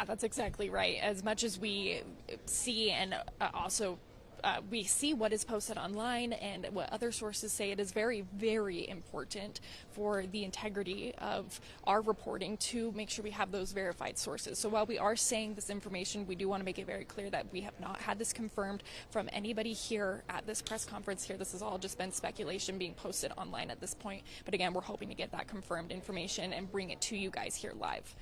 Yeah, that's exactly right. As much as we see and also we see what is posted online and what other sources say, it is very, very important for the integrity of our reporting to make sure we have those verified sources. So while we are saying this information, we do want to make it very clear that we have not had this confirmed from anybody here at this press conference here. This has all just been speculation being posted online at this point. But again, we're hoping to get that confirmed information and bring it to you guys here live.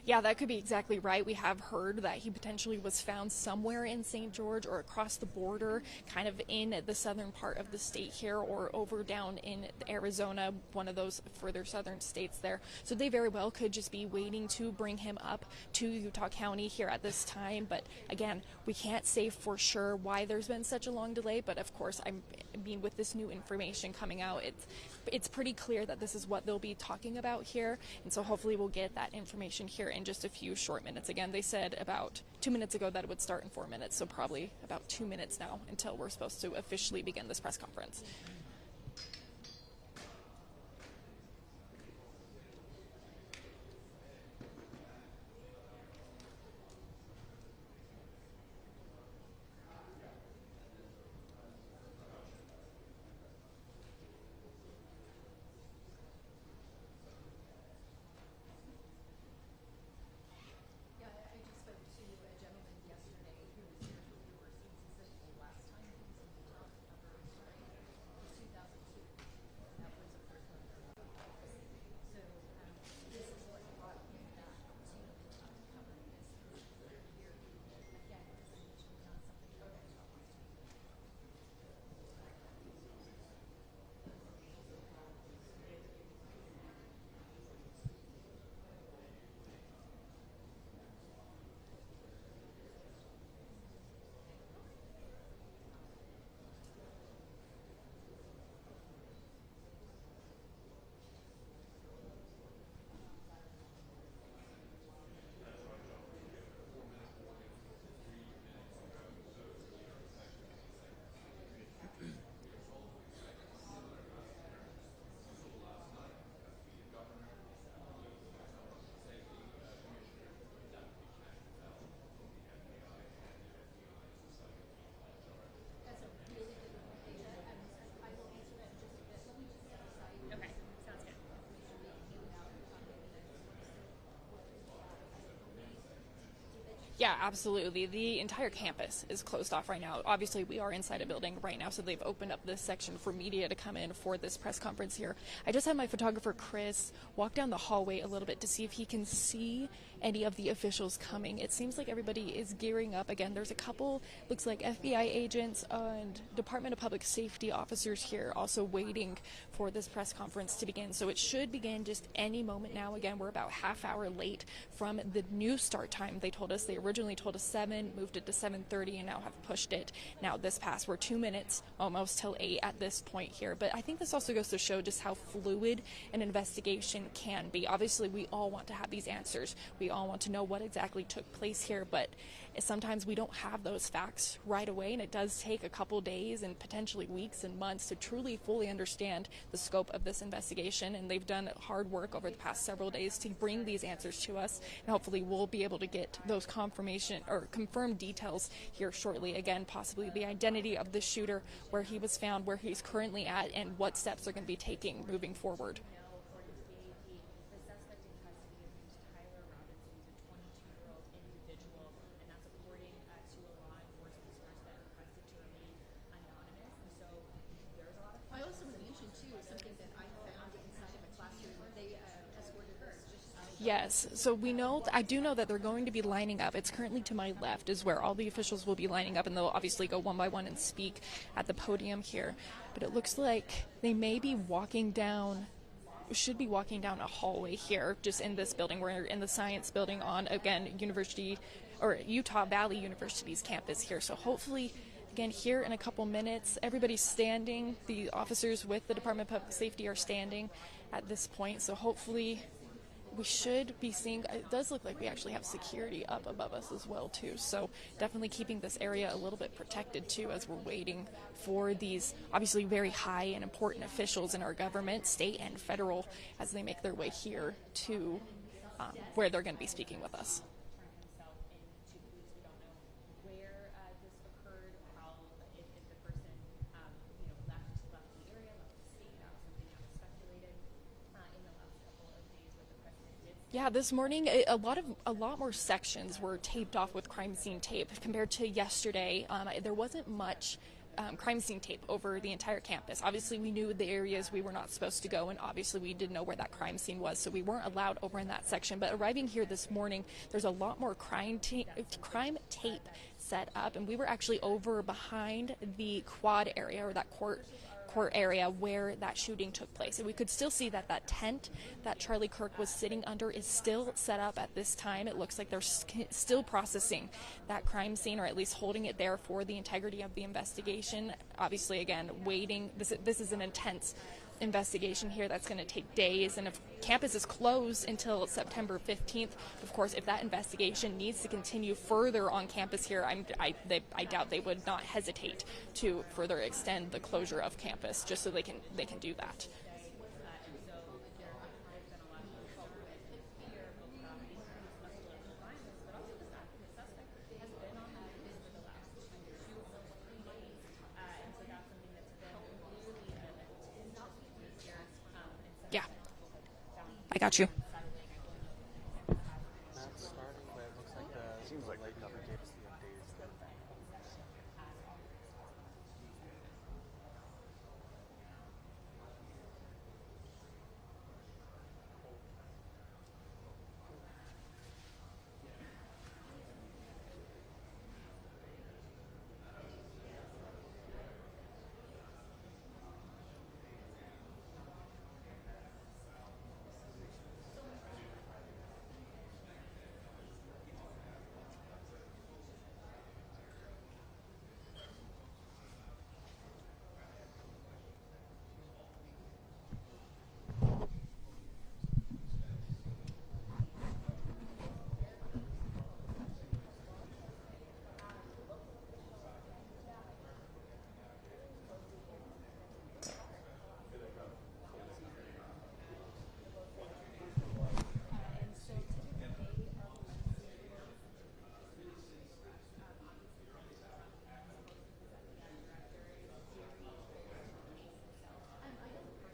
Yeah, that could be exactly right. We have heard that he potentially was found somewhere in St. George or across the border, kind of in the southern part of the state here, or over down in Arizona, one of those further southern states there. So they very well could just be waiting to bring him up to Utah County here at this time. But again, we can't say for sure why there's been such a long delay. But of course, I mean, with this new information coming out, it's pretty clear that this is what they'll be talking about here. And so hopefully we'll get that information here in just a few short minutes. Again, they said about 2 minutes ago that it would start in 4 minutes, so probably about 2 minutes now until we're supposed to officially begin this press conference. Yeah, absolutely. The entire campus is closed off right now. Obviously, we are inside a building right now, so they've opened up this section for media to come in for this press conference here. I just had my photographer, Chris, walk down the hallway a little bit to see if he can see any of the officials coming. It seems like everybody is gearing up. Again, there's a couple, looks like FBI agents and Department of Public Safety officers here also waiting for this press conference to begin. So it should begin just any moment now. Again, we're about half hour late from the new start time. They told us, they originally told us 7, moved it to 7:30, and now have pushed it now this past. We're 2 minutes almost till 8 at this point here. But I think this also goes to show just how fluid an investigation can be. Obviously, we all want to have these answers. We all want to know what exactly took place here, but sometimes we don't have those facts right away, and it does take a couple days and potentially weeks and months to truly fully understand the scope of this investigation. And they've done hard work over the past several days to bring these answers to us, and hopefully we'll be able to get those confirmation or confirmed details here shortly. Again, possibly the identity of the shooter, where he was found, where he's currently at, and what steps they're going to be taking moving forward. Yes, so we know, I do know that they're going to be lining up. It's currently to my left is where all the officials will be lining up, and they'll obviously go one by one and speak at the podium here. But it looks like they may be walking down, should be walking down a hallway here, just in this building. We're in the science building on, again, University or Utah Valley University's campus here. So hopefully, again, here in a couple minutes, everybody's standing. The officers with the Department of Public Safety are standing at this point. So hopefully we should be seeing, it does look like we actually have security up above us as well too. So definitely keeping this area a little bit protected too as we're waiting for these obviously very high and important officials in our government, state and federal, as they make their way here to where they're going to be speaking with us. Yeah, this morning a lot more sections were taped off with crime scene tape compared to yesterday. There wasn't much crime scene tape over the entire campus. Obviously, we knew the areas we were not supposed to go, and obviously we didn't know where that crime scene was, so we weren't allowed over in that section. But arriving here this morning, there's a lot more crime tape set up, and we were actually over behind the quad area, or that court area where that shooting took place, and we could still see that that tent that Charlie Kirk was sitting under is still set up at this time. It looks like they're still processing that crime scene, or at least holding it there for the integrity of the investigation. Obviously, again, waiting. This is an intense investigation here that's going to take days, and if campus is closed until September 15th, of course, if that investigation needs to continue further on campus here, I doubt they would not hesitate to further extend the closure of campus just so they can do that. Yeah, I got you.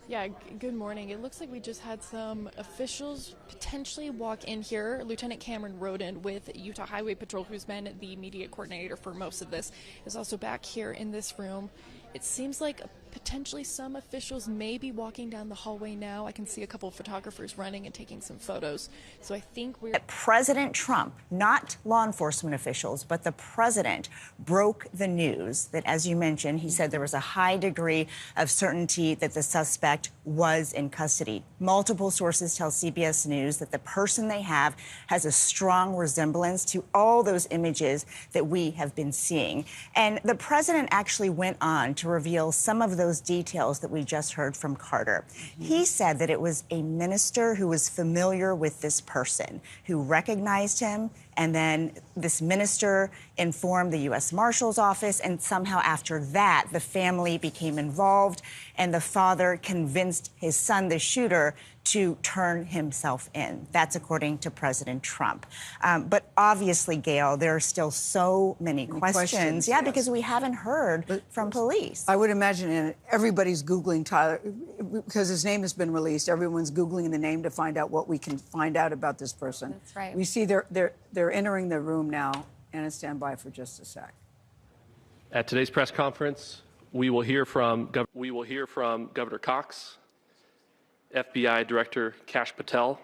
Yeah, good morning. It looks like we just had some officials potentially walk in here. Lieutenant Cameron Roden with Utah Highway Patrol, who's been the media coordinator for most of this, is also back here in this room. It seems like potentially some officials may be walking down the hallway now. I can see a couple of photographers running and taking some photos. So I think we're... President Trump, not law enforcement officials, but the president broke the news that, as you mentioned, he said there was a high degree of certainty that the suspect was in custody. Multiple sources tell CBS News that the person they have has a strong resemblance to all those images that we have been seeing. And the president actually went on to reveal some of those details that we just heard from Carter. He said that it was a minister who was familiar with this person, who recognized him, and then this minister informed the U.S. Marshal's office, and somehow after that, the family became involved, and the father convinced his son, the shooter, to turn himself in. That's according to President Trump. But obviously, Gail, there are still so many questions. Yeah, yes. Because we haven't heard from police. I would imagine, and everybody's Googling Tyler, because his name has been released. Everyone's Googling the name to find out what we can find out about this person. That's right. We see they're entering the room now. Anna, stand by for just a sec. At today's press conference, we will hear from Governor Cox, FBI Director Kash Patel,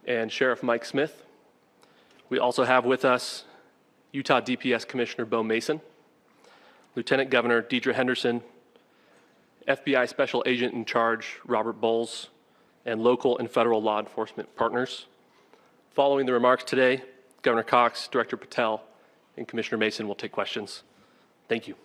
and Sheriff Mike Smith. We also have with us Utah DPS Commissioner Bo Mason, Lieutenant Governor Deidre Henderson, FBI Special Agent in Charge Robert Bowles, and local and federal law enforcement partners. Following the remarks today, Governor Cox, Director Patel, and Commissioner Mason will take questions. Thank you.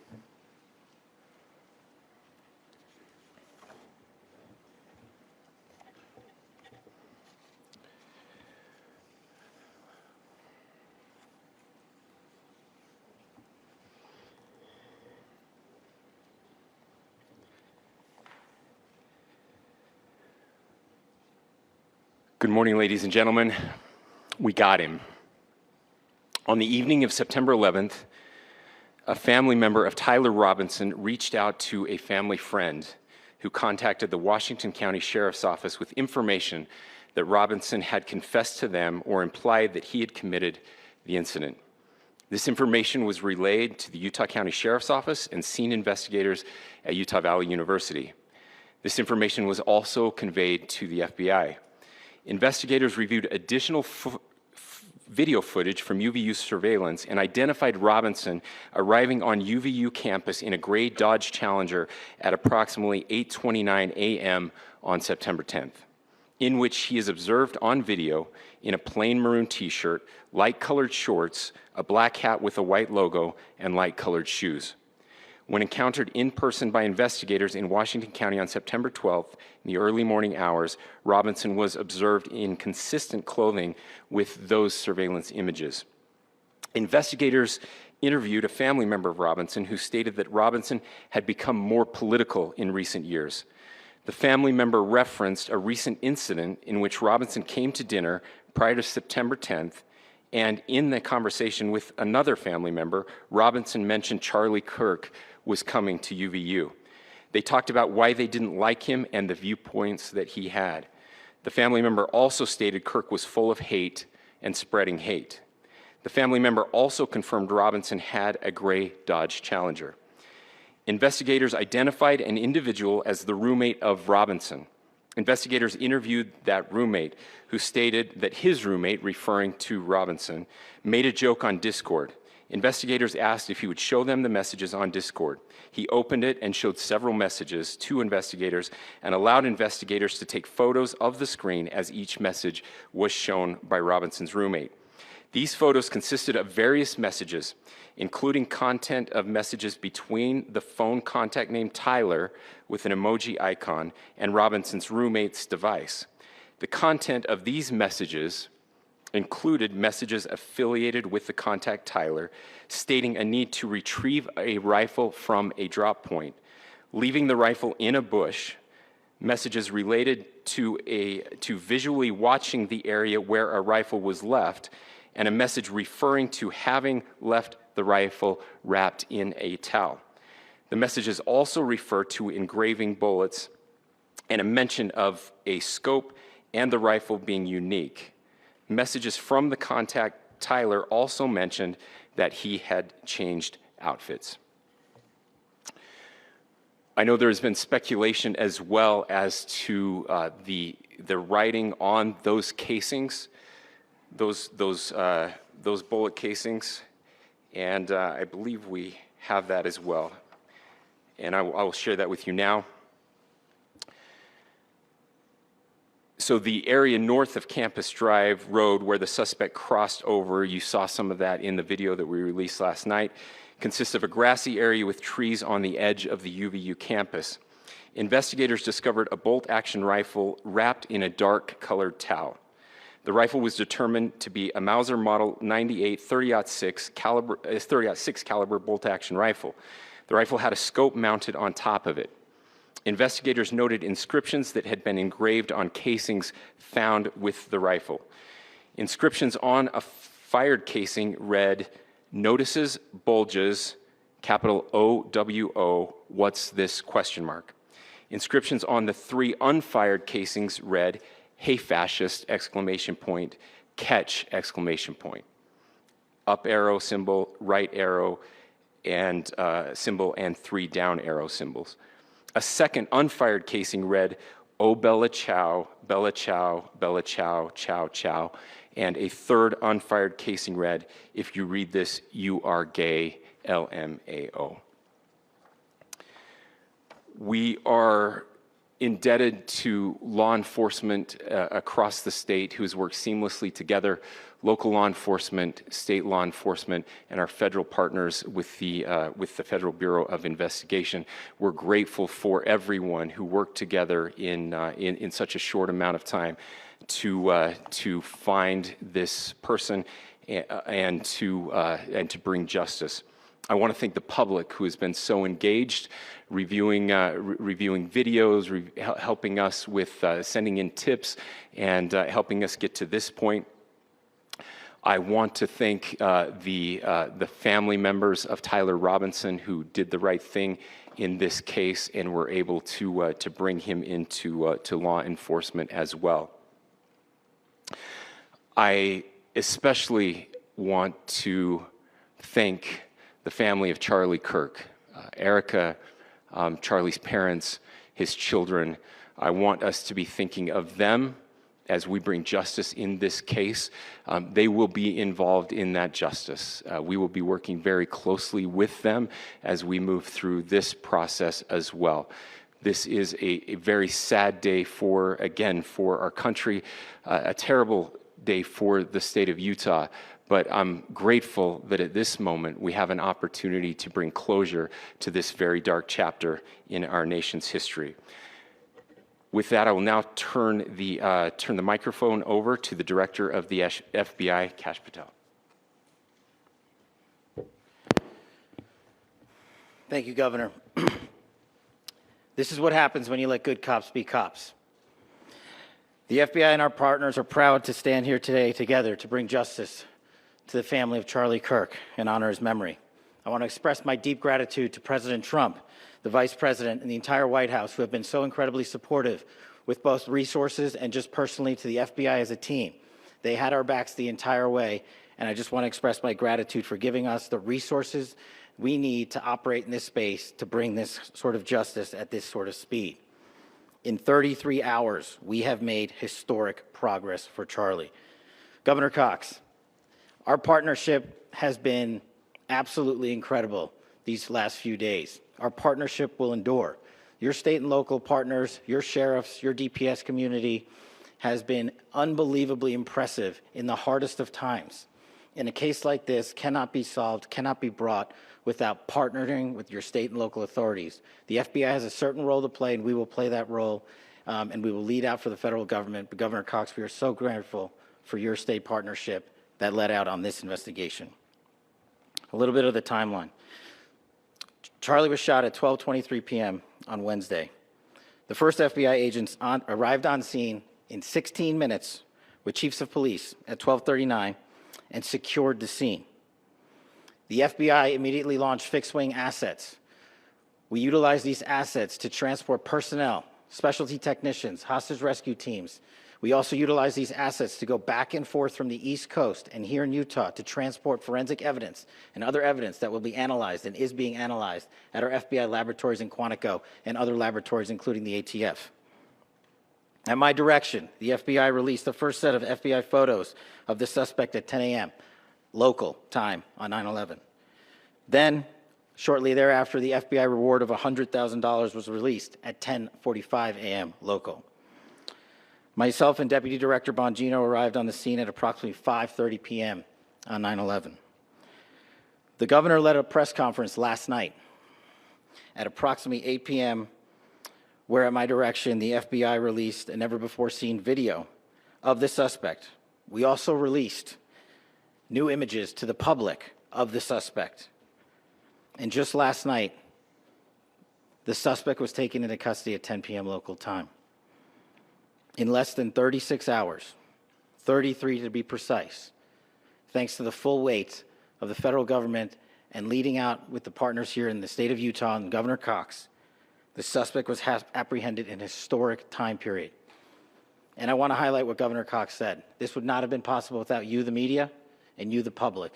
Good morning, ladies and gentlemen. We got him. On the evening of September 11th, a family member of Tyler Robinson reached out to a family friend who contacted the Washington County Sheriff's Office with information that Robinson had confessed to them or implied that he had committed the incident. This information was relayed to the Utah County Sheriff's Office and scene investigators at Utah Valley University. This information was also conveyed to the FBI. Investigators reviewed additional video footage from UVU surveillance and identified Robinson arriving on UVU campus in a gray Dodge Challenger at approximately 8:29 a.m. on September 10th, in which he is observed on video in a plain maroon t-shirt, light-colored shorts, a black hat with a white logo, and light-colored shoes. When encountered in person by investigators in Washington County on September 12th, in the early morning hours, Robinson was observed in consistent clothing with those surveillance images. Investigators interviewed a family member of Robinson who stated that Robinson had become more political in recent years. The family member referenced a recent incident in which Robinson came to dinner prior to September 10th, and in the conversation with another family member, Robinson mentioned Charlie Kirk was coming to UVU. They talked about why they didn't like him and the viewpoints that he had. The family member also stated Kirk was full of hate and spreading hate. The family member also confirmed Robinson had a gray Dodge Challenger. Investigators identified an individual as the roommate of Robinson. Investigators interviewed that roommate, who stated that his roommate, referring to Robinson, made a joke on Discord. Investigators asked if he would show them the messages on Discord. He opened it and showed several messages to investigators and allowed investigators to take photos of the screen as each message was shown by Robinson's roommate. These photos consisted of various messages, including content of messages between the phone contact named Tyler with an emoji icon and Robinson's roommate's device. The content of these messages included messages affiliated with the contact Tyler, stating a need to retrieve a rifle from a drop point, leaving the rifle in a bush, messages related to visually watching the area where a rifle was left, and a message referring to having left the rifle wrapped in a towel. The messages also refer to engraving bullets and a mention of a scope and the rifle being unique. Messages from the contact Tyler also mentioned that he had changed outfits. I know there's been speculation as well as to the writing on those casings, those bullet casings, and I believe we have that as well. And I will share that with you now. So the area north of Campus Drive Road where the suspect crossed over, you saw some of that in the video that we released last night, consists of a grassy area with trees on the edge of the UVU campus. Investigators discovered a bolt-action rifle wrapped in a dark-colored towel. The rifle was determined to be a Mauser Model 98 30-06 caliber bolt-action rifle. The rifle had a scope mounted on top of it. Investigators noted inscriptions that had been engraved on casings found with the rifle. Inscriptions on a fired casing read, "Notices, bulges, capital OWO, what's this, question mark." Inscriptions on the 3 unfired casings read, "Hey fascist, exclamation point, catch, exclamation point." Up arrow symbol, right arrow and symbol, and 3 down arrow symbols. A second unfired casing read, "Oh Bella Chow, Bella Chow, Bella Chow, Chow Chow." And a third unfired casing read, "If you read this, you are gay, LMAO." We are indebted to law enforcement across the state who has worked seamlessly together, local law enforcement, state law enforcement, and our federal partners with the Federal Bureau of Investigation. We're grateful for everyone who worked together in such a short amount of time to find this person and to bring justice. I want to thank the public who has been so engaged, reviewing videos, helping us with sending in tips, and helping us get to this point. I want to thank the family members of Tyler Robinson who did the right thing in this case and were able to bring him into to law enforcement as well. I especially want to thank the family of Charlie Kirk, Erica, Charlie's parents, his children. I want us to be thinking of them as we bring justice in this case. They will be involved in that justice. We will be working very closely with them as we move through this process as well. This is a very sad day for our country, a terrible day for the state of Utah. But I'm grateful that at this moment we have an opportunity to bring closure to this very dark chapter in our nation's history. With that, I will now turn the microphone over to the Director of the FBI, Kash Patel. Thank you, Governor. This is what happens when you let good cops be cops. The FBI and our partners are proud to stand here today together to bring justice to the family of Charlie Kirk and honor his memory. I want to express my deep gratitude to President Trump, the Vice President, and the entire White House who have been so incredibly supportive with both resources and just personally to the FBI as a team. They had our backs the entire way, and I just want to express my gratitude for giving us the resources we need to operate in this space to bring this sort of justice at this sort of speed. In 33 hours, we have made historic progress for Charlie. Governor Cox, our partnership has been absolutely incredible these last few days. Our partnership will endure. Your state and local partners, your sheriffs, your DPS community has been unbelievably impressive in the hardest of times. And a case like this cannot be solved, cannot be brought without partnering with your state and local authorities. The FBI has a certain role to play, and we will play that role, and we will lead out for the federal government. But Governor Cox, we are so grateful for your state partnership that led out on this investigation. A little bit of the timeline. Charlie was shot at 12:23 p.m. on Wednesday. The first FBI agents arrived on scene in 16 minutes with chiefs of police at 12:39 and secured the scene. The FBI immediately launched fixed-wing assets. We utilized these assets to transport personnel, specialty technicians, hostage rescue teams. We also utilized these assets to go back and forth from the East Coast and here in Utah to transport forensic evidence and other evidence that will be analyzed and is being analyzed at our FBI laboratories in Quantico and other laboratories, including the ATF. At my direction, the FBI released the first set of FBI photos of the suspect at 10 a.m. local time on 9/11. Then, shortly thereafter, the FBI reward of $100,000 was released at 10:45 a.m. local. Myself and Deputy Director Bongino arrived on the scene at approximately 5:30 p.m. on 9/11. The governor led a press conference last night at approximately 8 p.m., where at my direction, the FBI released a never-before-seen video of the suspect. We also released new images to the public of the suspect. And just last night, the suspect was taken into custody at 10 p.m. local time. In less than 36 hours, 33 to be precise, thanks to the full weight of the federal government and leading out with the partners here in the state of Utah and Governor Cox, the suspect was apprehended in a historic time period. And I want to highlight what Governor Cox said. This would not have been possible without you, the media, and you, the public.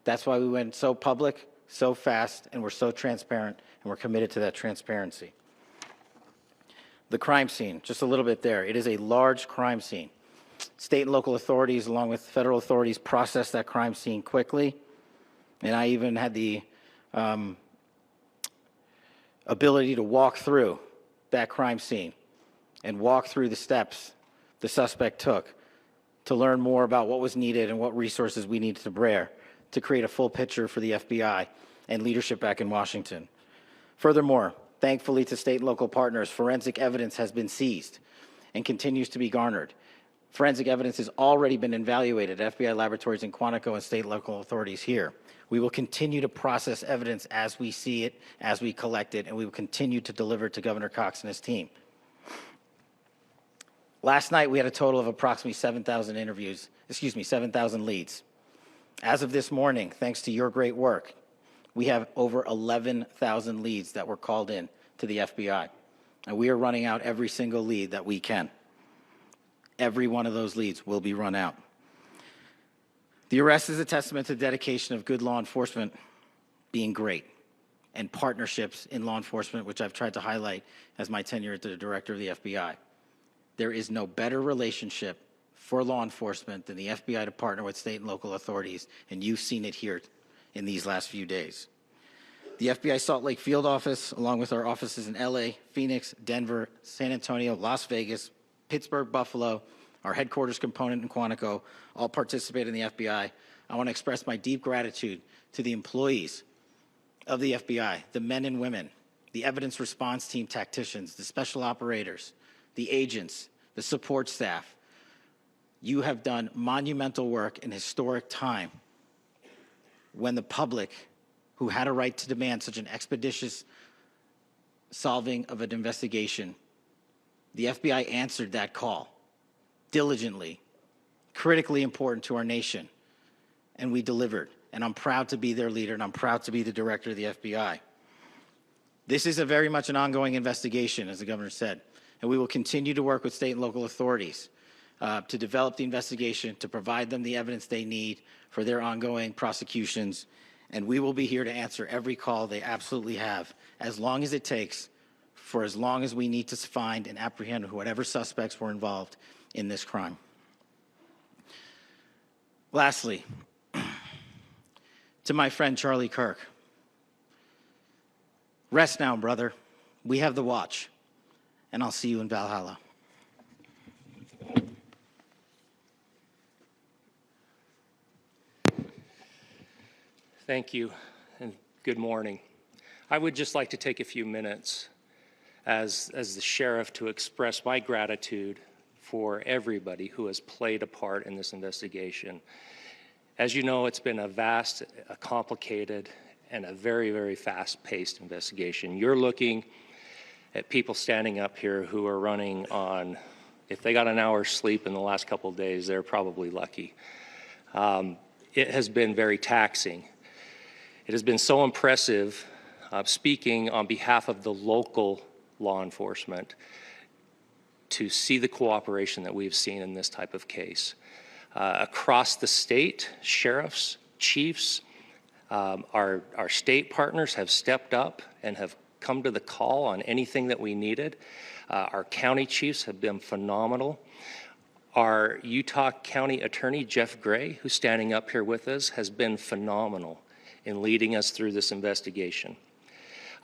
That's why we went so public, so fast, and we're so transparent, and we're committed to that transparency. The crime scene, just a little bit there. It is a large crime scene. State and local authorities, along with federal authorities, processed that crime scene quickly. And I even had the ability to walk through that crime scene and walk through the steps the suspect took to learn more about what was needed and what resources we needed to bear to create a full picture for the FBI and leadership back in Washington. Furthermore, thankfully to state and local partners, forensic evidence has been seized and continues to be garnered. Forensic evidence has already been evaluated at FBI laboratories in Quantico and state and local authorities here. We will continue to process evidence as we see it, as we collect it, and we will continue to deliver it to Governor Cox and his team. Last night, we had a total of approximately 7,000 leads. As of this morning, thanks to your great work, we have over 11,000 leads that were called in to the FBI. And we are running out every single lead that we can. Every one of those leads will be run out. The arrest is a testament to the dedication of good law enforcement being great and partnerships in law enforcement, which I've tried to highlight as my tenure as the director of the FBI. There is no better relationship for law enforcement than the FBI to partner with state and local authorities, and you've seen it here in these last few days. The FBI Salt Lake field office, along with our offices in LA, Phoenix, Denver, San Antonio, Las Vegas, Pittsburgh, Buffalo, our headquarters component in Quantico, all participate in the FBI. I want to express my deep gratitude to the employees of the FBI, the men and women, the evidence response team tacticians, the special operators, the agents, the support staff. You have done monumental work in historic time when the public, who had a right to demand such an expeditious solving of an investigation, the FBI answered that call diligently, critically important to our nation, and we delivered. And I'm proud to be their leader, and I'm proud to be the director of the FBI. This is very much an ongoing investigation, as the governor said, and we will continue to work with state and local authorities to develop the investigation, to provide them the evidence they need for their ongoing prosecutions, and we will be here to answer every call they absolutely have, as long as it takes, for as long as we need to find and apprehend whatever suspects were involved in this crime. Lastly, to my friend Charlie Kirk, rest now, brother. We have the watch, and I'll see you in Valhalla. Thank you, and good morning. I would just like to take a few minutes as the sheriff to express my gratitude for everybody who has played a part in this investigation. As you know, it's been a vast, a complicated, and a very, very fast-paced investigation. You're looking at people standing up here who are running on, if they got an hour's sleep in the last couple of days, they're probably lucky. It has been very taxing. It has been so impressive, speaking on behalf of the local law enforcement, to see the cooperation that we've seen in this type of case. Across the state, sheriffs, chiefs, our state partners have stepped up and have come to the call on anything that we needed. Our county chiefs have been phenomenal. Our Utah County Attorney, Jeff Gray, who's standing up here with us, has been phenomenal in leading us through this investigation.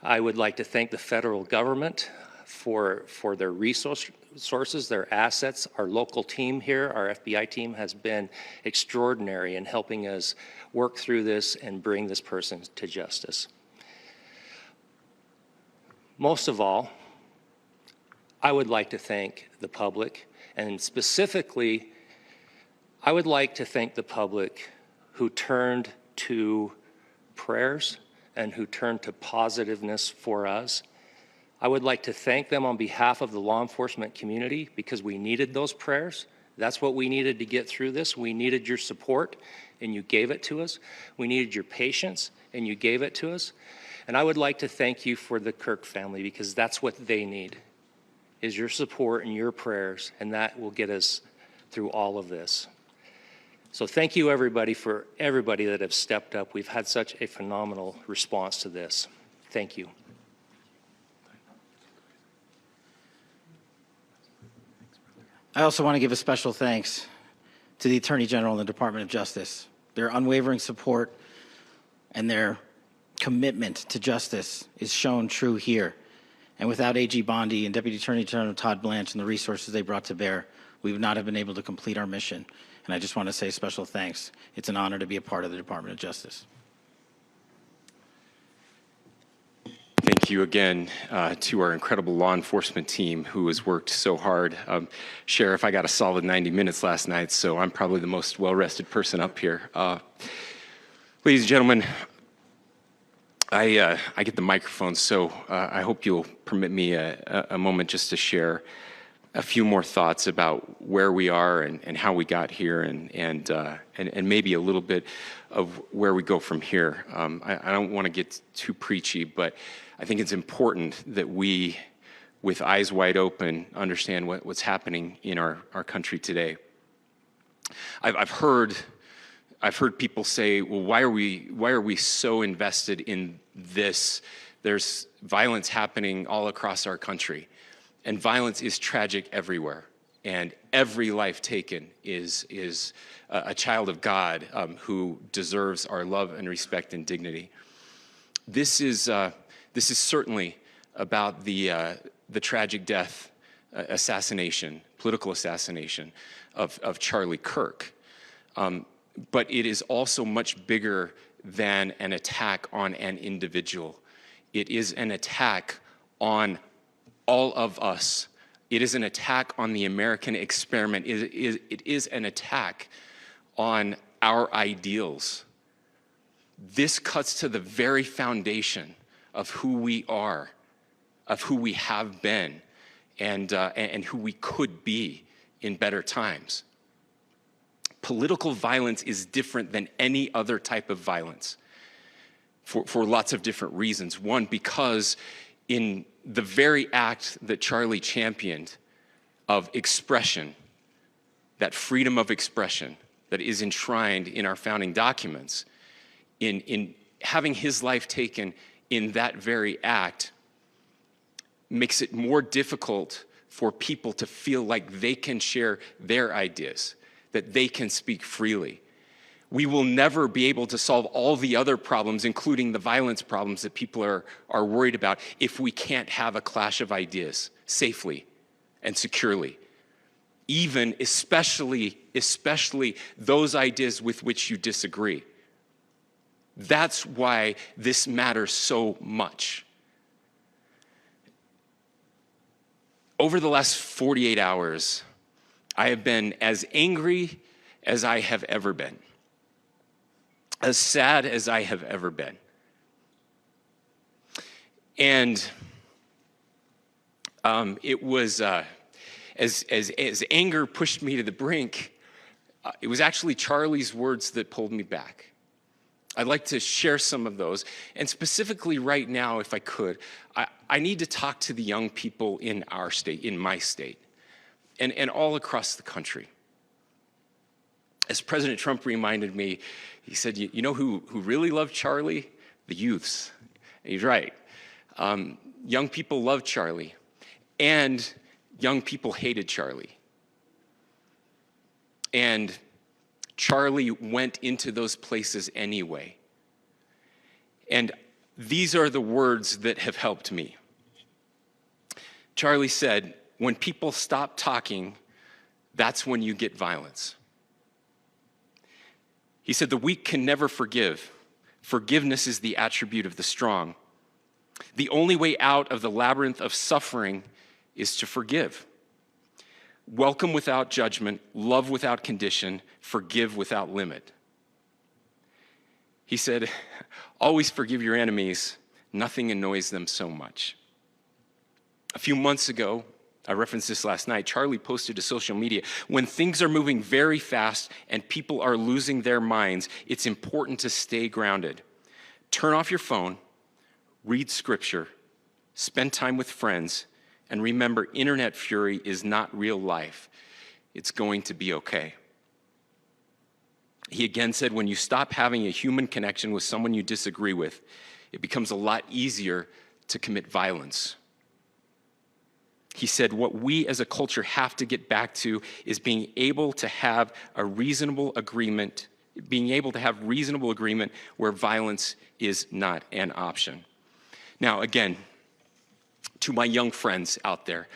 I would like to thank the federal government for their resources, their assets. Our local team here, our FBI team, has been extraordinary in helping us work through this and bring this person to justice. Most of all, I would like to thank the public, and specifically, I would like to thank the public who turned to prayers and who turned to positiveness for us. I would like to thank them on behalf of the law enforcement community, because we needed those prayers. That's what we needed to get through this. We needed your support, and you gave it to us. We needed your patience, and you gave it to us. And I would like to thank you for the Kirk family, because that's what they need, is your support and your prayers, and that will get us through all of this. So thank you, everybody, for everybody that have stepped up. We've had such a phenomenal response to this. Thank you. I also want to give a special thanks to the Attorney General and the Department of Justice. Their unwavering support and their commitment to justice is shown true here And without AG Bondi and Deputy Attorney General Todd Blanche and the resources they brought to bear, we would not have been able to complete our mission. And I just want to say special thanks. It's an honor to be a part of the Department of Justice. Thank you again to our incredible law enforcement team who has worked so hard. Sheriff, I got a solid 90 minutes last night, so I'm probably the most well-rested person up here. Ladies and gentlemen, I get the microphone, so I hope you'll permit me a moment just to share a few more thoughts about where we are and how we got here and maybe a little bit of where we go from here. I don't want to get too preachy, but I think it's important that we, with eyes wide open, understand what's happening in our country today. I've heard people say, well, why are we so invested in this? There's violence happening all across our country, and violence is tragic everywhere. And every life taken is a child of God who deserves our love and respect and dignity. This is certainly about the tragic death, political assassination of Charlie Kirk. But it is also much bigger than an attack on an individual. It is an attack on all of us. It is an attack on the American experiment. It is an attack on our ideals. This cuts to the very foundation of who we are, of who we have been, and who we could be in better times. Political violence is different than any other type of violence for lots of different reasons. One, because in the very act that Charlie championed of expression, that freedom of expression that is enshrined in our founding documents, in having his life taken in that very act, makes it more difficult for people to feel like they can share their ideas, that they can speak freely. We will never be able to solve all the other problems, including the violence problems that people are worried about, if we can't have a clash of ideas safely and securely. Even, especially those ideas with which you disagree. That's why this matters so much. Over the last 48 hours, I have been as angry as I have ever been, as sad as I have ever been. And it was, as anger pushed me to the brink, it was actually Charlie's words that pulled me back. I'd like to share some of those. And specifically right now, if I could, I need to talk to the young people in our state, in my state, and all across the country. As President Trump reminded me, he said, you know who really loved Charlie? The youths. And he's right. Young people loved Charlie, and young people hated Charlie. And Charlie went into those places anyway. And these are the words that have helped me. Charlie said, when people stop talking, that's when you get violence. He said, the weak can never forgive. Forgiveness is the attribute of the strong. The only way out of the labyrinth of suffering is to forgive. Welcome without judgment, love without condition, forgive without limit. He said, always forgive your enemies. Nothing annoys them so much. A few months ago, I referenced this last night, Charlie posted to social media, when things are moving very fast and people are losing their minds, it's important to stay grounded. Turn off your phone, read scripture, spend time with friends, and remember, internet fury is not real life. It's going to be okay. He again said, when you stop having a human connection with someone you disagree with, it becomes a lot easier to commit violence. He said, what we as a culture have to get back to is being able to have a reasonable agreement, where violence is not an option. Now, again, to my young friends out there,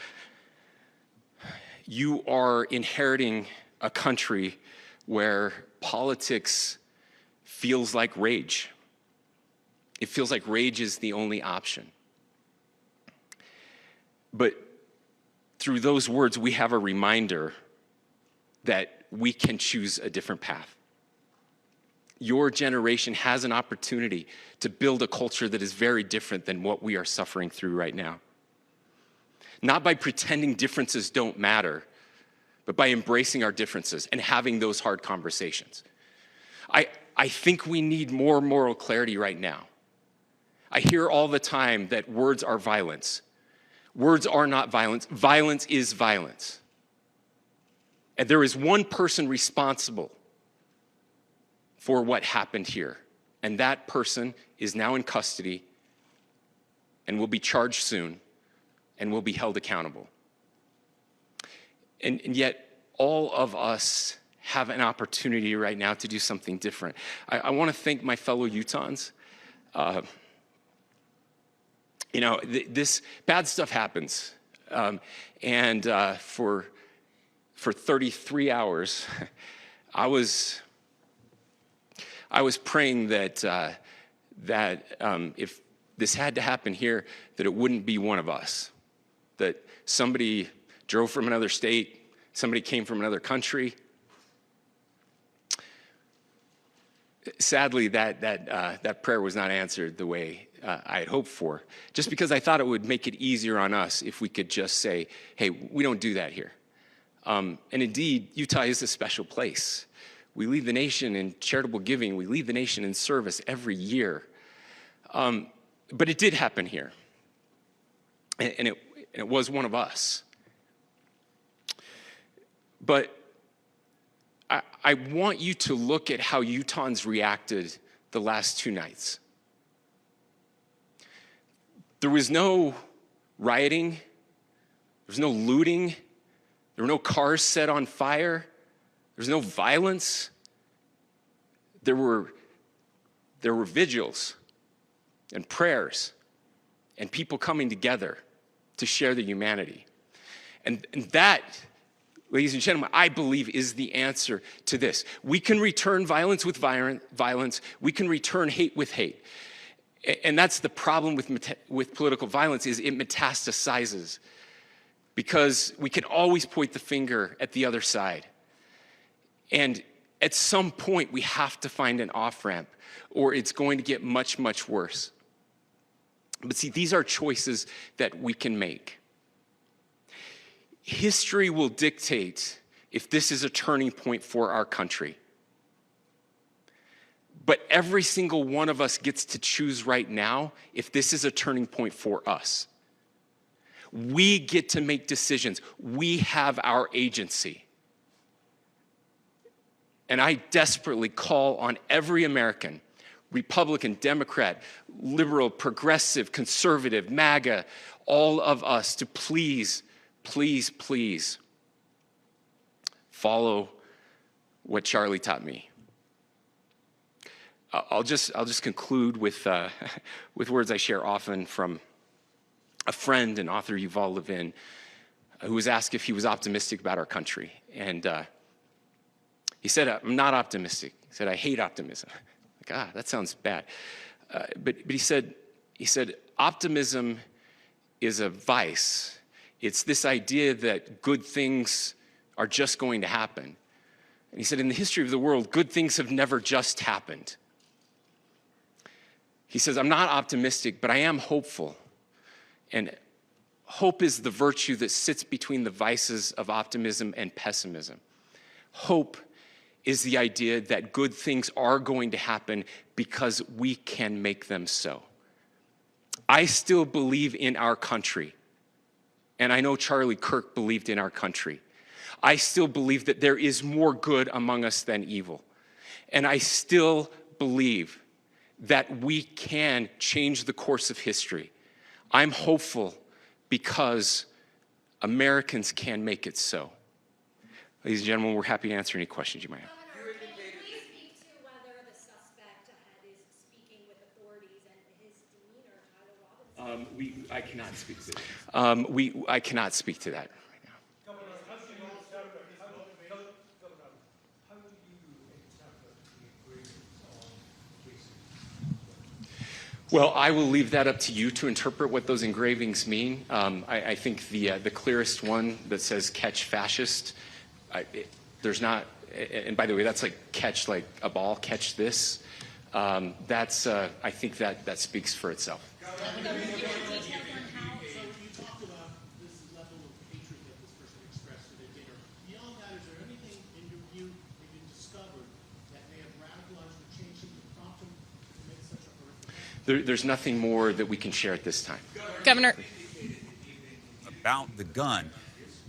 you are inheriting a country where politics feels like rage. It feels like rage is the only option. But through those words, we have a reminder that we can choose a different path. Your generation has an opportunity to build a culture that is very different than what we are suffering through right now. Not by pretending differences don't matter, but by embracing our differences and having those hard conversations. I think we need more moral clarity right now. I hear all the time that words are violence. Words are not violence. Violence is violence. And there is one person responsible for what happened here. And that person is now in custody and will be charged soon and will be held accountable. And yet, all of us have an opportunity right now to do something different. I want to thank my fellow Utahns. This bad stuff happens. For 33 hours, I was praying that if this had to happen here, that it wouldn't be one of us, that somebody drove from another state, somebody came from another country. Sadly, that prayer was not answered the way I had hoped for, just because I thought it would make it easier on us if we could just say, hey, we don't do that here. And indeed, Utah is a special place. We lead the nation in charitable giving. We lead the nation in service every year. But it did happen here. And it was one of us. But I want you to look at how Utahns reacted the last 2 nights. There was no rioting. There was no looting. There were no cars set on fire. There was no violence. There were vigils and prayers and people coming together to share the humanity. And that, ladies and gentlemen, I believe is the answer to this. We can return violence with violence. We can return hate with hate. And that's the problem with political violence, is it metastasizes, because we can always point the finger at the other side. And at some point, we have to find an off-ramp, or it's going to get much, much worse. But see, these are choices that we can make. History will dictate if this is a turning point for our country. But every single one of us gets to choose right now if this is a turning point for us. We get to make decisions. We have our agency. And I desperately call on every American, Republican, Democrat, liberal, progressive, conservative, MAGA, all of us to please, please, please follow what Charlie taught me. I'll just conclude with words I share often from a friend and author, Yuval Levin, who was asked if he was optimistic about our country. And he said, I'm not optimistic. He said, I hate optimism. Like, that sounds bad. But he said, optimism is a vice. It's this idea that good things are just going to happen. And he said, in the history of the world, good things have never just happened. He says, I'm not optimistic, but I am hopeful. And hope is the virtue that sits between the vices of optimism and pessimism. Hope is the idea that good things are going to happen because we can make them so. I still believe in our country. And I know Charlie Kirk believed in our country. I still believe that there is more good among us than evil. And I still believe that we can change the course of history. I'm hopeful because Americans can make it so. Ladies and gentlemen, we're happy to answer any questions you might have. Governor, can you please speak to whether the suspect is speaking with authorities and his demeanor, Tyler I cannot speak to that. I cannot speak to that right now. Well, I will leave that up to you to interpret what those engravings mean. I think the clearest one that says "catch fascist," there's not. And by the way, that's like catch like a ball, catch this. That's I think that speaks for itself. So you talked about this level of hatred that this person expressed to their dinner. Beyond that, is there anything in your view that you discovered that may have radicalized or changed him to prompt him to commit such a horrific act? There's nothing more that we can share at this time. Governor. About the gun,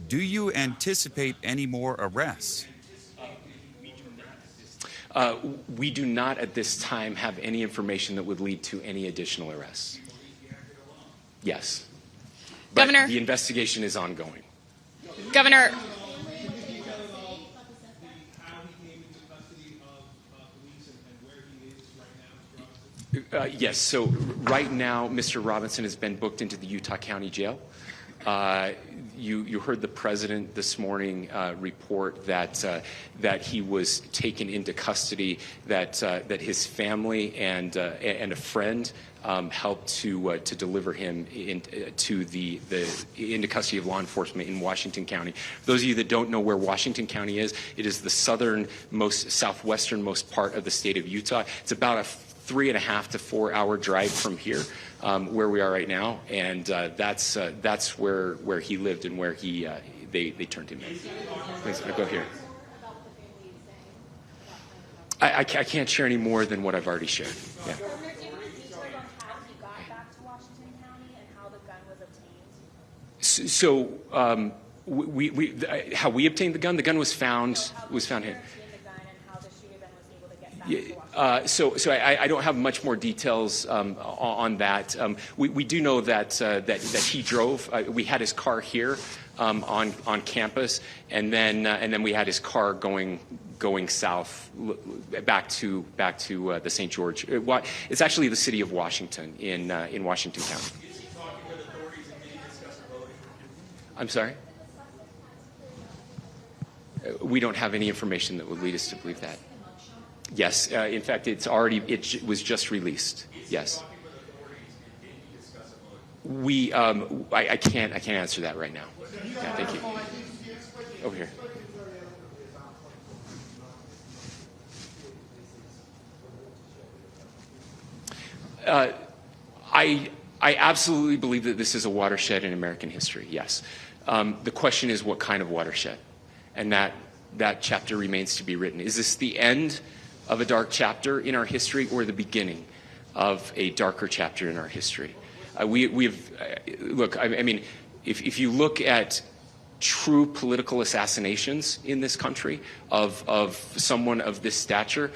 do you anticipate any more arrests? We do not at this time have any information that would lead to any additional arrests. Yes. But Governor. the investigation is ongoing. Governor. Yes, so right now, Mr. Robinson has been booked into the Utah County Jail. You heard the president this morning report that he was taken into custody, that his family and a friend helped to deliver him into custody of law enforcement in Washington County. For those of you that don't know where Washington County is, it is the southwesternmost part of the state of Utah. It's about a 3.5 to 4 hour drive from here, where we are right now, and that's where he lived and where they turned him in. Please, go here. I can't share any more than what I've already shared. Yeah. Governor, do you have any details on how he got back to Washington County and how the gun was obtained? So how we obtained the gun was found here. The gun and how the shooter then was able to get back to Washington. So I don't have much more details on that. We do know that he drove. We had his car here on campus, and then we had his car going south back to the St. George. It's actually the city of Washington in Washington County. I'm sorry? We don't have any information that would lead us to believe that. Yes, in fact, it was just released. Yes. I can't answer that right now. Yeah, thank you. Over here. I absolutely believe that this is a watershed in American history. Yes. The question is, what kind of watershed? And that chapter remains to be written. Is this the end of a dark chapter in our history, or the beginning of a darker chapter in our history? Look, I mean, if you look at true political assassinations in this country of someone of this stature,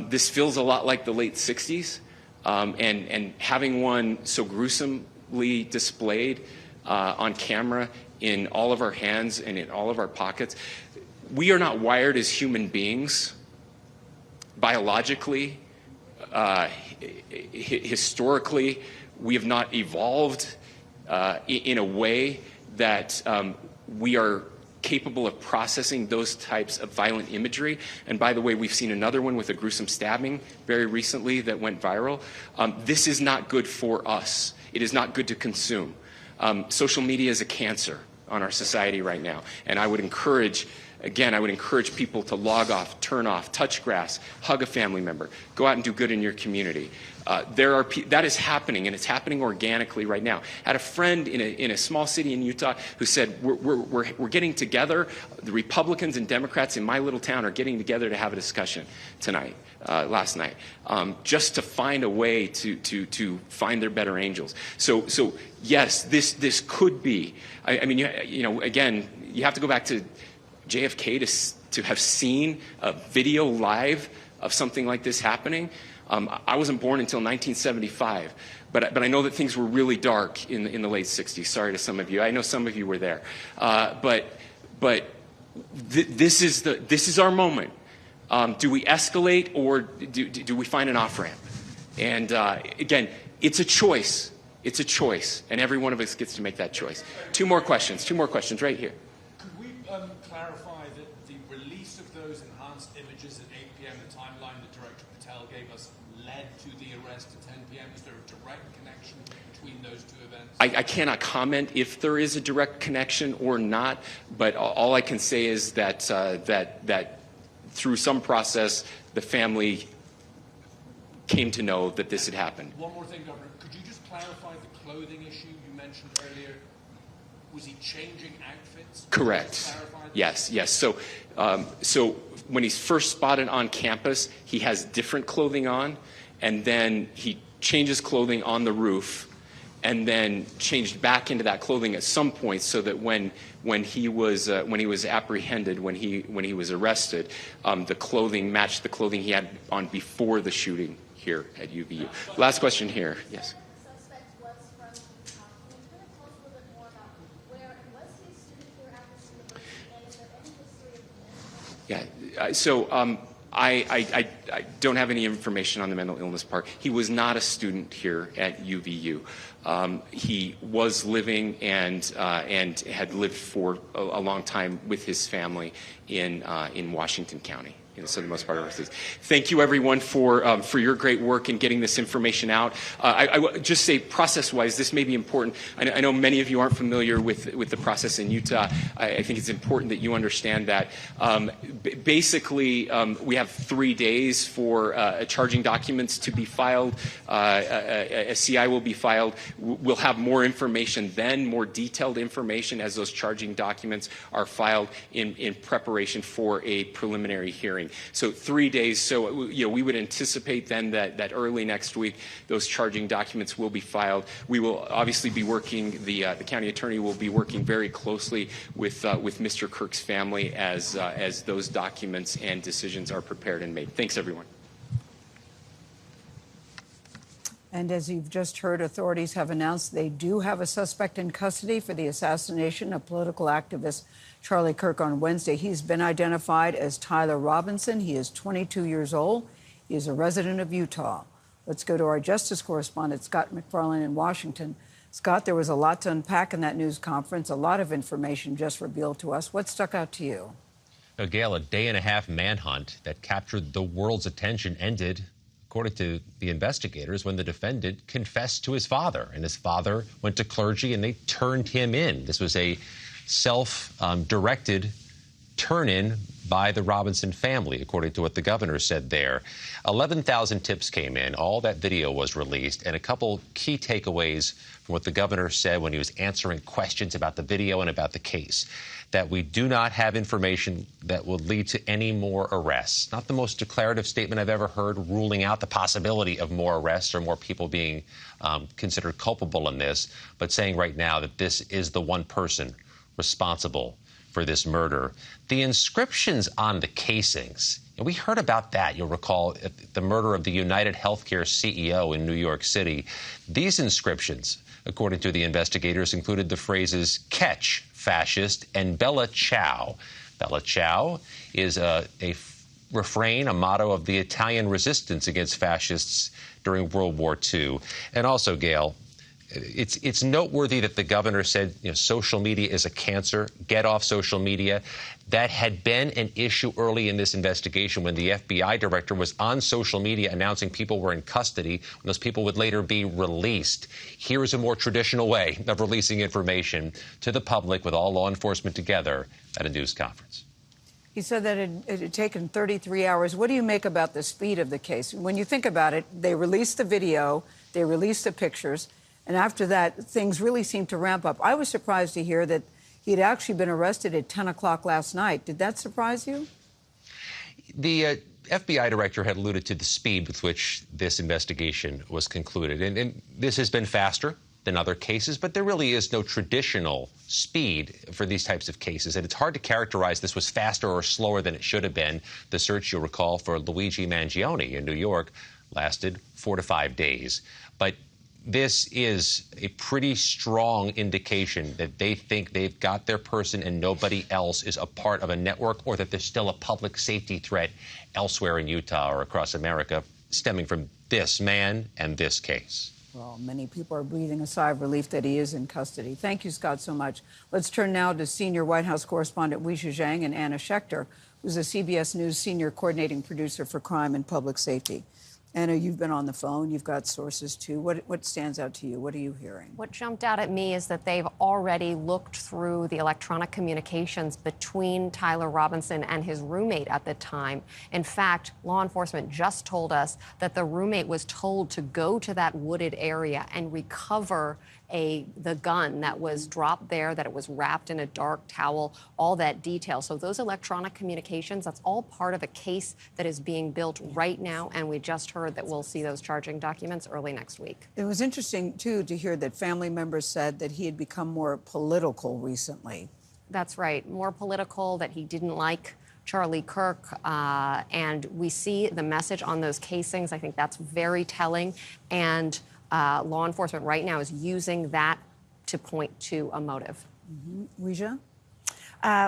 this feels a lot like the late 60s, and having one so gruesomely displayed on camera in all of our hands and in all of our pockets. We are not wired as human beings biologically, historically. We have not evolved in a way that we are capable of processing those types of violent imagery. And by the way, we've seen another one with a gruesome stabbing very recently that went viral. This is not good for us. It is not good to consume. Social media is a cancer on our society right now. And I would encourage people to log off, turn off, touch grass, hug a family member, go out and do good in your community. That is happening, and it's happening organically right now. I had a friend in a small city in Utah who said, we're getting together, the Republicans and Democrats in my little town are getting together to have a discussion last night, just to find a way to find their better angels. So yes, this could be, I mean, again, you have to go back to JFK to have seen a video live of something like this happening. I wasn't born until 1975, but I know that things were really dark in the late 60s. Sorry to some of you. I know some of you were there. This is our moment. Do we escalate, or do we find an off-ramp? And again, it's a choice. It's a choice, and every one of us gets to make that choice. Two more questions right here. Could we clarify that the release of those enhanced images at 8 p.m., the timeline that Director Patel gave us, led to the arrest at 10 p.m.? Is there a direct connection between those two events? I cannot comment if there is a direct connection or not, but all I can say is that that through some process, the family came to know that this had happened. One more thing, Governor. Could you just clarify the clothing issue you mentioned earlier? Was he changing outfits? Correct. Yes. So when he's first spotted on campus, he has different clothing on, and then he changes clothing on the roof, and then changed back into that clothing at some point, so that when he was apprehended, when he was arrested, the clothing matched the clothing he had on before the shooting here at UVU. Last question here. Yes. Suspect was from Utah. Can you kind of tell us a little bit more about where was he a student here at this university, and is there any history of this? Yeah. So I don't have any information on the mental illness part. He was not a student here at UVU. He was living and had lived for a long time with his family in Washington County, in the southernmost part of our state. Thank you, everyone, for your great work in getting this information out. I would just say, process-wise, this may be important. I know many of you aren't familiar with the process in Utah. I think it's important that you understand that. Basically, we have 3 days for charging documents to be filed. A CI will be filed. We'll have more information then, more detailed information as those charging documents are filed in preparation for a preliminary hearing. So 3 days. So we would anticipate then that early next week those charging documents will be filed. We will obviously be working. The county attorney will be working very closely with Mr. Kirk's family as those documents and decisions are prepared and made. Thanks, everyone. And as you've just heard, authorities have announced they do have a suspect in custody for the assassination of political activist Charlie Kirk on Wednesday. He's been identified as Tyler Robinson. He is 22 years old. He is a resident of Utah. Let's go to our justice correspondent, Scott McFarlane in Washington. Scott, there was a lot to unpack in that news conference, a lot of information just revealed to us. What stuck out to you? Gail, a day-and-a-half manhunt that captured the world's attention ended, according to the investigators, when the defendant confessed to his father. And his father went to clergy, and they turned him in. This was a self-directed turn-in by the Robinson family, according to what the governor said there. 11,000 tips came in. All that video was released, and a couple key takeaways from what the governor said when he was answering questions about the video and about the case. That we do not have information that would lead to any more arrests. Not the most declarative statement I've ever heard, ruling out the possibility of more arrests or more people being considered culpable in this, but saying right now that this is the one person responsible for this murder. The inscriptions on the casings, and we heard about that, you'll recall, the murder of the United Healthcare CEO in New York City. These inscriptions, according to the investigators, included the phrases "catch fascist" and "Bella Ciao." Bella Ciao is a refrain, a motto of the Italian resistance against fascists during World War II. And also, Gail, it's noteworthy that the governor said, social media is a cancer. Get off social media. That had been an issue early in this investigation when the FBI director was on social media announcing people were in custody, when those people would later be released. Here is a more traditional way of releasing information to the public with all law enforcement together at a news conference. He said that it had taken 33 hours. What do you make about the speed of the case? When you think about it, they released the video, they released the pictures, and after that, things really seemed to ramp up. I was surprised to hear that he had actually been arrested at 10 o'clock last night. Did that surprise you? The FBI director had alluded to the speed with which this investigation was concluded. And this has been faster than other cases, but there really is no traditional speed for these types of cases. And it's hard to characterize this was faster or slower than it should have been. The search, you'll recall, for Luigi Mangione in New York lasted 4 to 5 days. But this is a pretty strong indication that they think they've got their person and nobody else is a part of a network, or that there's still a public safety threat elsewhere in Utah or across America stemming from this man and this case. Well, many people are breathing a sigh of relief that he is in custody. Thank you, Scott, so much. Let's turn now to senior White House correspondent Weijia Zhang and Anna Schechter, who's a CBS News senior coordinating producer for crime and public safety. Anna, you've been on the phone. You've got sources, too. What stands out to you? What are you hearing? What jumped out at me is that they've already looked through the electronic communications between Tyler Robinson and his roommate at the time. In fact, law enforcement just told us that the roommate was told to go to that wooded area and recover the gun that was dropped there, that it was wrapped in a dark towel, all that detail. So those electronic communications, that's all part of a case that is being built right now, and we just heard that we'll see those charging documents early next week. It was interesting, too, to hear that family members said that he had become more political recently. That's right, more political, that he didn't like Charlie Kirk, and we see the message on those casings. I think that's very telling, and law enforcement right now is using that to point to a motive. Weijia?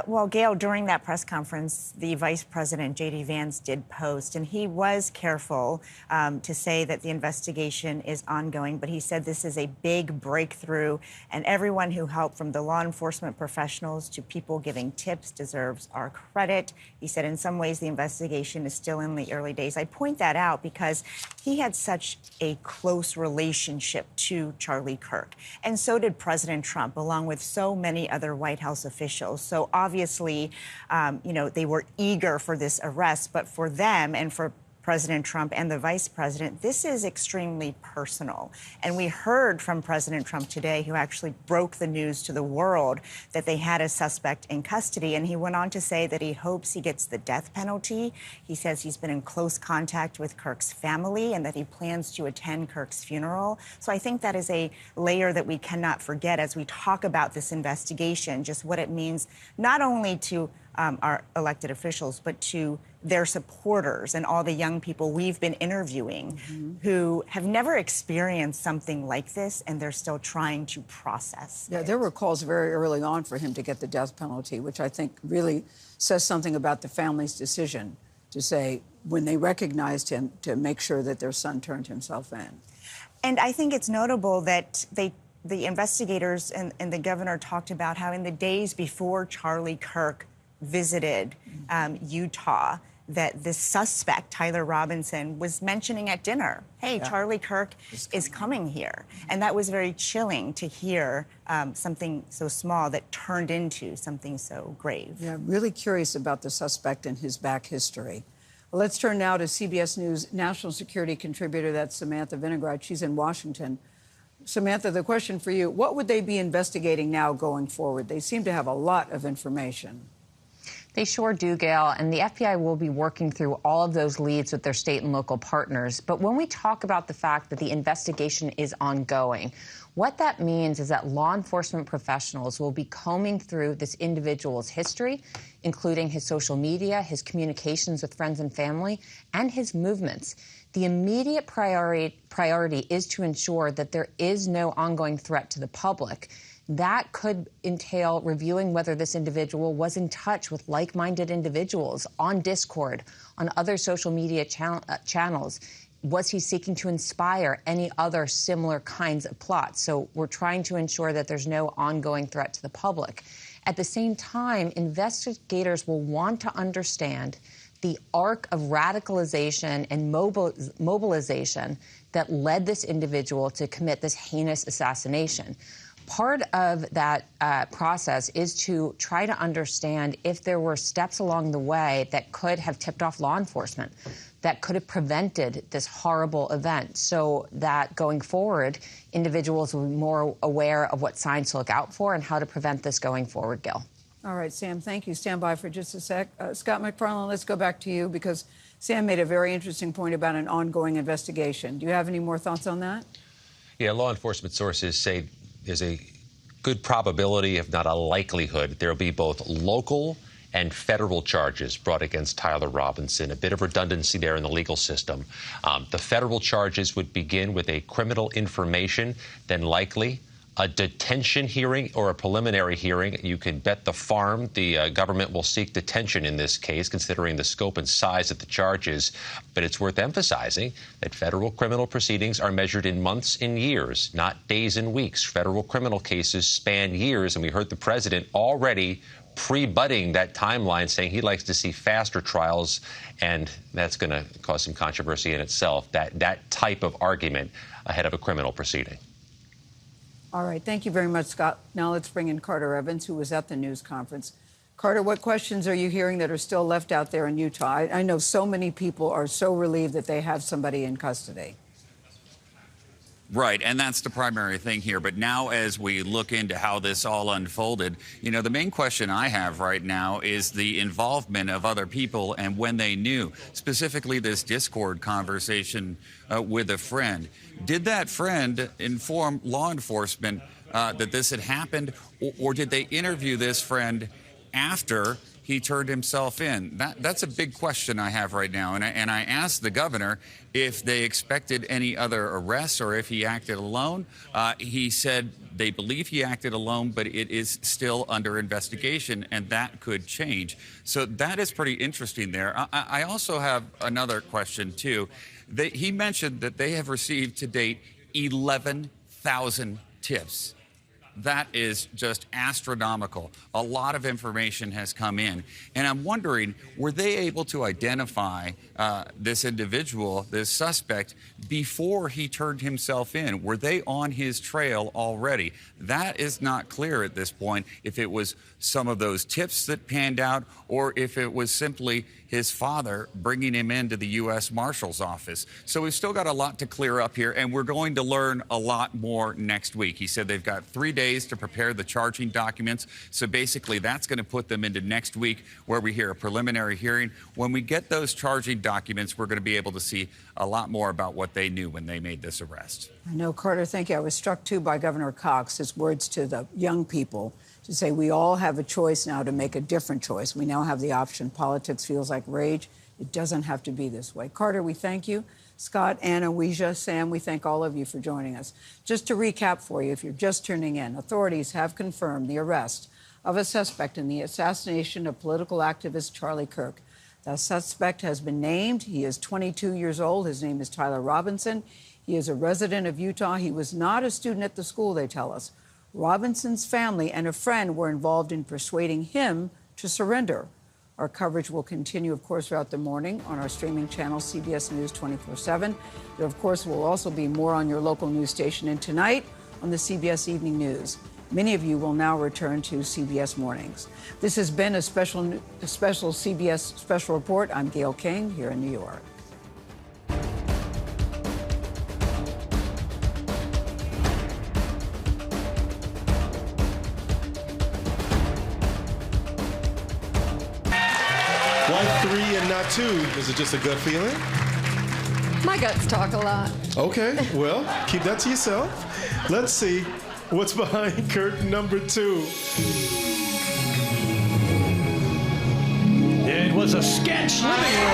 Well, Gail, during that press conference, the Vice President, J.D. Vance, did post, and he was careful to say that the investigation is ongoing, but he said this is a big breakthrough, and everyone who helped, from the law enforcement professionals to people giving tips, deserves our credit. He said in some ways the investigation is still in the early days. I point that out because he had such a close relationship to Charlie Kirk, and so did President Trump, along with so many other White House officials. So obviously, they were eager for this arrest, but for them and for President Trump and the vice president, this is extremely personal. And we heard from President Trump today, who actually broke the news to the world that they had a suspect in custody. And he went on to say that he hopes he gets the death penalty. He says he's been in close contact with Kirk's family and that he plans to attend Kirk's funeral. So I think that is a layer that we cannot forget as we talk about this investigation, just what it means not only to our elected officials, but to their supporters and all the young people we've been interviewing who have never experienced something like this, and they're still trying to process it. There were calls very early on for him to get the death penalty, which I think really says something about the family's decision to say, when they recognized him, to make sure that their son turned himself in. And I think it's notable that the investigators and the governor talked about how in the days before Charlie Kirk visited Utah, that the suspect, Tyler Robinson, was mentioning at dinner, hey, Charlie Kirk is coming here. And that was very chilling to hear something so small that turned into something so grave. Yeah, really curious about the suspect and his back history. Well, let's turn now to CBS News national security contributor, that's Samantha Vinograd. She's in Washington. Samantha, the question for you, what would they be investigating now going forward? They seem to have a lot of information. They sure do, Gail, and the FBI will be working through all of those leads with their state and local partners. But when we talk about the fact that the investigation is ongoing, what that means is that law enforcement professionals will be combing through this individual's history, including his social media, his communications with friends and family, and his movements. The immediate priority is to ensure that there is no ongoing threat to the public. That could entail reviewing whether this individual was in touch with like-minded individuals on Discord, on other social media channels. Was he seeking to inspire any other similar kinds of plots? So we're trying to ensure that there's no ongoing threat to the public. At the same time, investigators will want to understand the arc of radicalization and mobilization that led this individual to commit this heinous assassination. Part of that process is to try to understand if there were steps along the way that could have tipped off law enforcement, that could have prevented this horrible event, so that going forward, individuals will be more aware of what signs to look out for and how to prevent this going forward, Gil. All right, Sam, thank you. Stand by for just a sec. Scott McFarland, let's go back to you because Sam made a very interesting point about an ongoing investigation. Do you have any more thoughts on that? Yeah, law enforcement sources say there's a good probability, if not a likelihood, there will be both local and federal charges brought against Tyler Robinson. A bit of redundancy there in the legal system. The federal charges would begin with a criminal information, then likely a detention hearing or a preliminary hearing. You can bet the farm the government will seek detention in this case, considering the scope and size of the charges. But it's worth emphasizing that federal criminal proceedings are measured in months and years, not days and weeks. Federal criminal cases span years, and we heard the president already pre-butting that timeline, saying he'd like to see faster trials, and that's going to cause some controversy in itself, that type of argument ahead of a criminal proceeding. All right. Thank you very much, Scott. Now let's bring in Carter Evans, who was at the news conference. Carter, what questions are you hearing that are still left out there in Utah? I know so many people are so relieved that they have somebody in custody. Right, and that's the primary thing here. But now as we look into how this all unfolded, you know, the main question I have right now is the involvement of other people and when they knew, specifically this Discord conversation with a friend. Did that friend inform law enforcement that this had happened, or did they interview this friend after he turned himself in? That's a big question I have right now. And I asked the governor if they expected any other arrests or if he acted alone. He said they believe he acted alone, but it is still under investigation, and that could change. So that is pretty interesting there. I also have another question, too. He mentioned that they have received to date 11,000 tips. That is just astronomical. A lot of information has come in. And I'm wondering, were they able to identify this individual, this suspect, before he turned himself in? Were they on his trail already? That is not clear at this point, if it was some of those tips that panned out or if it was simply his father bringing him into the U.S. Marshal's office. So we've still got a lot to clear up here, and we're going to learn a lot more next week. He said they've got 3 days to prepare the charging documents. So basically, that's going to put them into next week, where we hear a preliminary hearing. When we get those charging documents, we're going to be able to see a lot more about what they knew when they made this arrest. I know, Carter, thank you. I was struck, too, by Governor Cox, his words to the young people, to say we all have a choice now to make a different choice. We now have the option. Politics feels like rage. It doesn't have to be this way. Carter, we thank you. Scott, Anna, Weija, Sam, we thank all of you for joining us. Just to recap for you, if you're just tuning in, authorities have confirmed the arrest of a suspect in the assassination of political activist Charlie Kirk. The suspect has been named. He is 22 years old. His name is Tyler Robinson. He is a resident of Utah. He was not a student at the school, they tell us. Robinson's family and a friend were involved in persuading him to surrender. Our coverage will continue, of course, throughout the morning on our streaming channel, CBS News 24/7. There, of course, will also be more on your local news station, and tonight on the CBS Evening News. Many of you will now return to CBS Mornings. This has been a special CBS Special Report. I'm Gayle King here in New York. Why 3 and not 2? Is it just a gut feeling? My guts talk a lot. Okay, well, keep that to yourself. Let's see what's behind curtain number 2. It was a sketch living room.